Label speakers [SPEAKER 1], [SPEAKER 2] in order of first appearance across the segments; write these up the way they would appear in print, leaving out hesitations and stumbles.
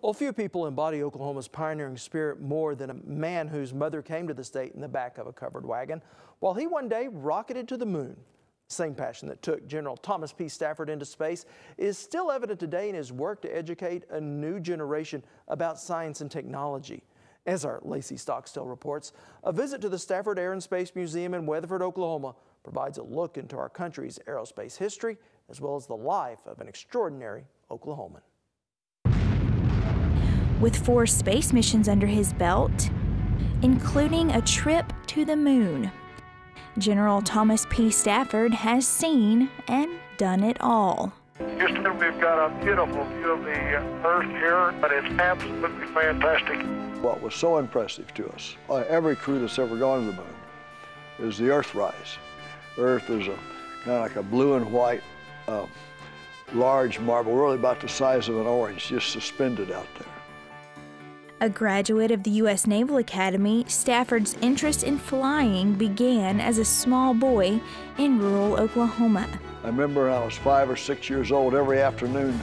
[SPEAKER 1] Well, few people embody Oklahoma's pioneering spirit more than a man whose mother came to the state in the back of a covered wagon, while he one day rocketed to the moon. The same passion that took General Thomas P. Stafford into space is still evident today in his work to educate a new generation about science and technology. As our Lacey Stockstill reports, a visit to the Stafford Air and Space Museum in Weatherford, Oklahoma provides a look into our country's aerospace history as well as the life of an extraordinary Oklahoman.
[SPEAKER 2] With 4 space missions under his belt, including a trip to the moon, General Thomas P. Stafford has seen and done it all.
[SPEAKER 3] Houston, we've got a beautiful view of the Earth here, but it's absolutely fantastic.
[SPEAKER 4] What was so impressive to us, every crew that's ever gone to the moon, is the Earthrise. Earth is kind of like a blue and white large marble, really about the size of an orange, just suspended out there.
[SPEAKER 2] A graduate of the U.S. Naval Academy, Stafford's interest in flying began as a small boy in rural Oklahoma.
[SPEAKER 4] I remember when I was 5 or 6 years old, every afternoon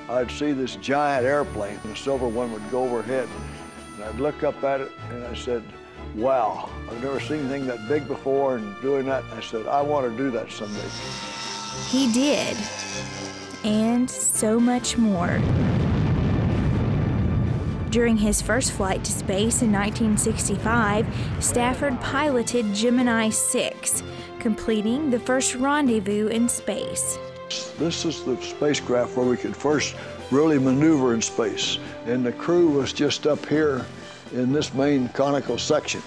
[SPEAKER 4] I'd see this giant airplane, the silver one would go overhead, and I'd look up at it and I said, wow, I've never seen anything that big before, and doing that, I said, I want to do that someday.
[SPEAKER 2] He did, and so much more. During his first flight to space in 1965, Stafford piloted Gemini 6, completing the first rendezvous in space.
[SPEAKER 4] This is the spacecraft where we could first really maneuver in space, and the crew was just up here in this main conical section.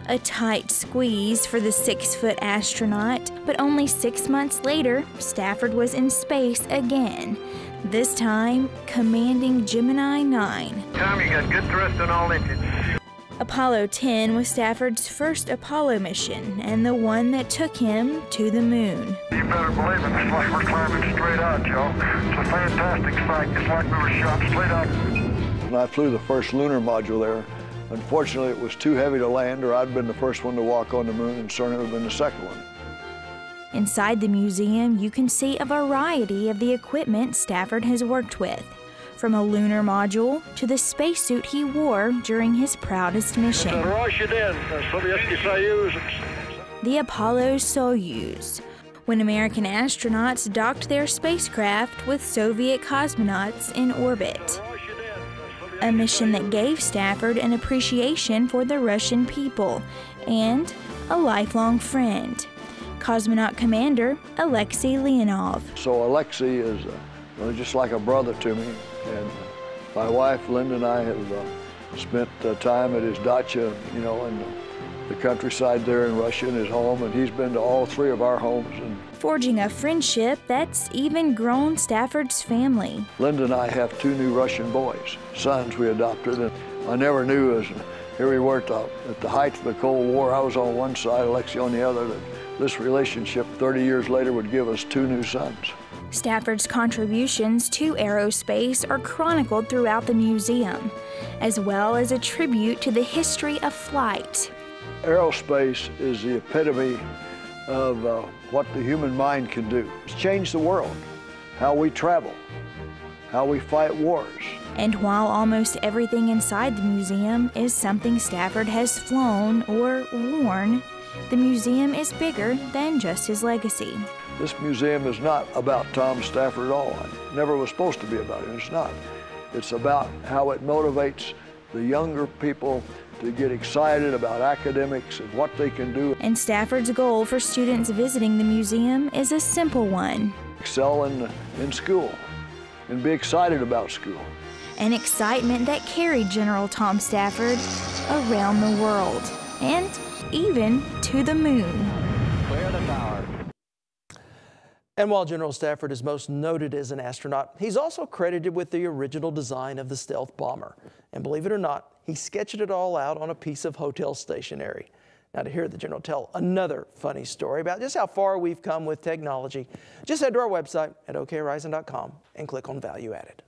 [SPEAKER 2] A tight squeeze for the 6-foot astronaut, but only 6 months later, Stafford was in space again. This time, commanding Gemini 9.
[SPEAKER 3] Tom, you got good thrust on all engines.
[SPEAKER 2] Apollo 10 was Stafford's first Apollo mission, and the one that took him to the moon.
[SPEAKER 3] You better believe it, it's like we're climbing straight out, Joe. It's a fantastic sight. It's like we were shot straight out.
[SPEAKER 4] When I flew the first lunar module there, unfortunately it was too heavy to land, or I'd been the first one to walk on the moon and certainly would have been the second one.
[SPEAKER 2] Inside the museum, you can see a variety of the equipment Stafford has worked with, from a lunar module to the spacesuit he wore during his proudest mission. The Apollo-Soyuz, when American astronauts docked their spacecraft with Soviet cosmonauts in orbit. A mission that gave Stafford an appreciation for the Russian people and a lifelong friend, Cosmonaut Commander Alexei Leonov.
[SPEAKER 4] So Alexei is just like a brother to me, and my wife Linda and I have spent time at his dacha, in the countryside there in Russia, in his home, and he's been to all 3 of our homes. And
[SPEAKER 2] forging a friendship that's even grown Stafford's family.
[SPEAKER 4] Linda and I have 2 new Russian boys, sons we adopted, and I never knew, as here we were at the height of the Cold War, I was on one side, Alexei on the other, that this relationship 30 years later would give us 2 new sons.
[SPEAKER 2] Stafford's contributions to aerospace are chronicled throughout the museum, as well as a tribute to the history of flight.
[SPEAKER 4] Aerospace is the epitome of what the human mind can do. It's changed the world, how we travel, how we fight wars.
[SPEAKER 2] And while almost everything inside the museum is something Stafford has flown or worn, the museum is bigger than just his legacy.
[SPEAKER 4] This museum is not about Tom Stafford at all. It never was supposed to be about him. It's not. It's about how it motivates the younger people to get excited about academics and what they can do.
[SPEAKER 2] And Stafford's goal for students visiting the museum is a simple one.
[SPEAKER 4] Excel in school and be excited about school.
[SPEAKER 2] An excitement that carried General Tom Stafford around the world and even to the moon.
[SPEAKER 1] Clear the tower. And while General Stafford is most noted as an astronaut, he's also credited with the original design of the stealth bomber. And believe it or not, he sketched it all out on a piece of hotel stationery. Now, to hear the General tell another funny story about just how far we've come with technology, just head to our website at okhorizon.com and click on Value Added.